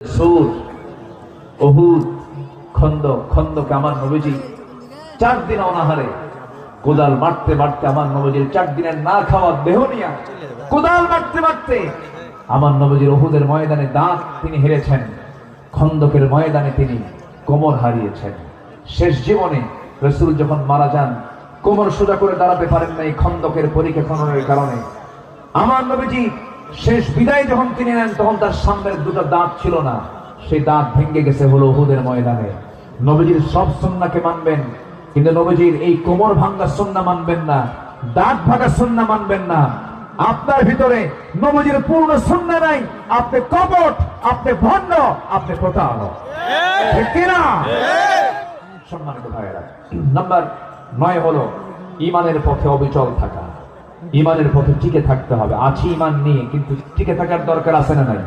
সুর, উহুদ, খন্দকে আমার নবীজি 4 দিন অনাহারে কোদাল মারতে মারতে আমার নবীজির 4 দিনের না খাওয়া দেহ নিয়ে কোদাল মারতে মারতে আমার নবীজির উহুদের ময়দানে দাঁত তিনি হেরেছেন, খন্দকের ময়দানে তিনি কোমর হারিয়েছেন। শেষ জীবনে রাসূল যখন মারা যান, কোমর সোজা করে দাঁড়াতে পারেন না এই খন্দকের পরীক্ষা খননের কারণে। আমার নবীজি শেষ বিদায় যখন তিনি নেন, তখন তার সামনের 2টা দাঁত ছিল না, সেই দাঁত ভেঙে গেছে হলো উহুদের ময়দানে। নবীজির সব সুন্নাহকে মানবেন, কিন্তু নবীজির এই কোমর ভাঙা সুন্নাহ মানবেন না, দাঁত ভাঙা সুন্নাহ মানবেন না। আপনার ভিতরে নবীজির পূর্ণ সুন্নাহ নাই, আপনি কপট, আপনি ভণ্ড, আপনি প্রতারক, ঠিক কি না? সম্মানিত ভাইয়েরা, নাম্বার 9 হলো ঈমানের পথে অবিচল থাকা। ঈমানের পথে টিকে থাকতে হবে। আছি ঈমান নিয়ে, কিন্তু টিকে থাকার দরকার আছে না নাই?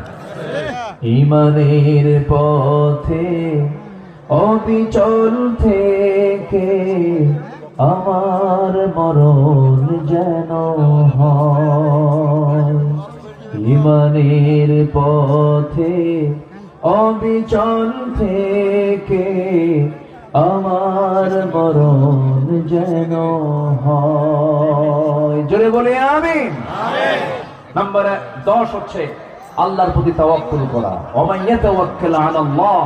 ঈমানের পথে অবিচল থেকে আমার মরণ যেন হয়। ঈমানের পথে অবিচল থেকে আমার মরণ যেন হয়। জোরে বলে আমিন। নাম্বার 10 হচ্ছে আল্লাহর প্রতি তাওয়াক্কুল করা। ওয়া ইয়াতাওয়াক্কাল আলাল্লাহ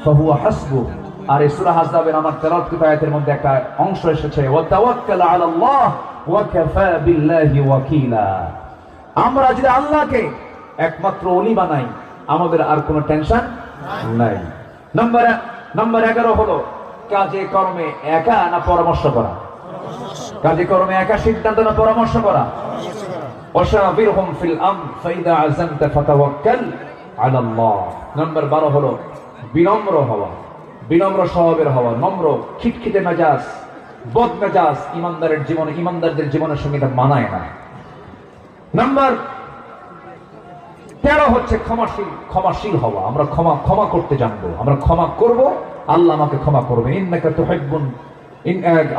ফাহুয়া হাসবুহ। আর এই সূরা আহজাবের আমার তেলাওয়াত আয়াতের মধ্যে একটা অংশ এসেছে, ওয়া তাওয়াক্কাল আলাল্লাহ ওয়া কাফা বিল্লাহি ওয়াকিলা। আমরা যদি আল্লাহকে একমাত্র ওলি বানাই, আমাদের আর কোনো টেনশন নাই। নাম্বার 11 হলো কাজে কর্মে একা না পরামর্শ করা? কাজে কর্মে একা সিদ্ধান্ত না পরামর্শ করা? ওয়াশাবিরহুম ফিল আমর ফাইদা আযামতা ফাতাওয়াক্কাল আলাল্লাহ। নাম্বার 12 হলো বিনম্র হওয়া, বিনম্র স্বভাবের হওয়া, নম্র, খিটখিটে মেজাজ, বদ মেজাজ ইমানদারদের জীবনের সঙ্গে এটা মানায় না। নাম্বার 13 হচ্ছে ক্ষমাশীল হওয়া। আমরা ক্ষমা করতে জানবো, আমরা ক্ষমা করব, আল্লাহ আমাকে ক্ষমা করবে। ইন্নাকা তুহিব্বুন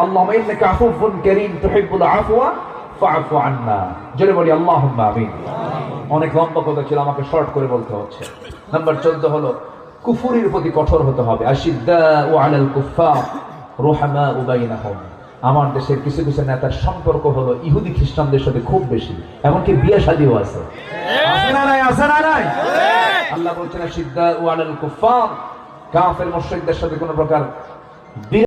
আল্লাহুম্মা ইন্নাকা আফুউন কারীম তুহিব্বুল আফওয়া ফাআফু আন্না। জোরে বলি আল্লাহুম্মা আমিন। অনেক লম্বা কথা ছিল, আমাকে শর্ট করে বলতে হচ্ছে। নাম্বার 14 হলো কুফরির প্রতি কঠোর হতে হবে। আশিদ্দাউ আলাল কুফফার রুহামাউ বাইনাহুম। আমার দেশের কিছু কিছু নেতার সম্পর্ক হলো ইহুদি খ্রিস্টানদের সাথে খুব বেশি, এমনকি বিয়ে শাদীও আছে। আছে না নাই? আছে না নাই? আল্লাহ বলছেন আশিদ্দাউ আলাল কুফফার, কাফের মুশরিকদের সাথে কোনো প্রকার